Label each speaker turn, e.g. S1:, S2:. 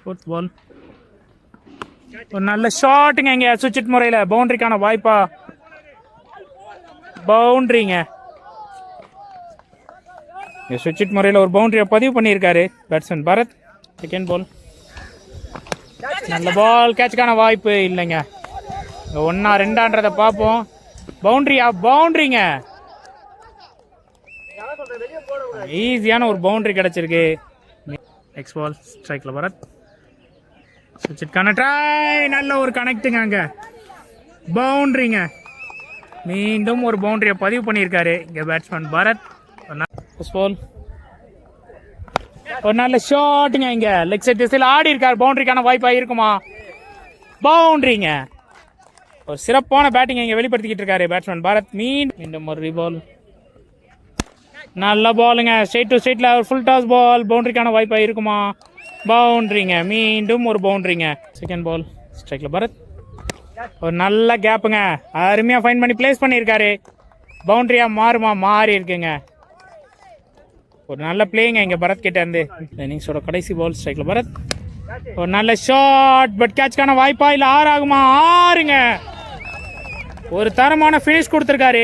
S1: 4th பால். ஒரு நல்ல ஷாட்டுங்க இங்க சுவிட்ச் முறையில் பவுண்டரிக்கான வாய்ப்பா. பவுண்டரிங்க சுவிட்ச் முறையில் ஒரு பவுண்டரியை பதிவு பண்ணியிருக்காரு பேட்ஸ்மேன் பரத். Second ball. நல்ல பால், கேட்சுக்கான வாய்ப்பு இல்லைங்க. 1 2 பார்ப்போம். பவுண்டரியா? பவுண்டரிங்க. ஈஸியான ஒரு பவுண்டரி கிடைச்சிருக்கு. நெக்ஸ்ட் பால் ஸ்ட்ரைக்ல பரத். சுவிட்சுக்கான ட்ரை, நல்ல ஒரு கனெக்டுங்க அங்க. பவுண்டரிங்க. மீண்டும் ஒரு பவுண்டரியை பதிவு பண்ணியிருக்காரு இங்க பேட்ஸ்மேன் பரத். ஒரு நல்ல ஷாட்டுங்க இங்க லெக் சைட் திசையில் ஆடி இருக்காரு. பவுண்டரிக்கான வாய்ப்பா இருக்குமா? பவுண்டரிங்க. ஒரு சிறப்பான பேட்டிங் இங்க வெளிப்படுத்திக்கிட்டு இருக்காரு பேட்ஸ்மேன் பரத். மீண்டும் ஒரு ரீபால். நல்ல பாலுங்க, ஸ்ட்ரெயிட் டு ஸ்ட்ரெயிட்ல ஒரு ஃபுல் டாஸ் பால். பவுண்டரிக்கான வாய்ப்பா இருக்குமா? பவுண்டரிங்க. மீண்டும் ஒரு பவுண்டரிங்க. செகண்ட் பால் ஸ்ட்ரைக்ல பரத். ஒரு நல்ல கேப்புங்க, அருமையா ஃபைன் பண்ணி பிளேஸ் பண்ணியிருக்காரு. பவுண்டரியா மாறுமா? மாறி இருக்குங்க. ஒரு நல்ல பிளேங்க இங்க பரத் கிட்ட இருந்து. இன்னிங்ஸோட கடைசி பால் ஸ்ட்ரைக்ல பரத். ஒரு நல்ல ஷாட், பட் கேட்ச்க்கான வாய்ப்பா இல்ல 6 ஆகுமா? 6ங்க. ஒரு தரமான பினிஷ் கொடுத்திருக்காரு.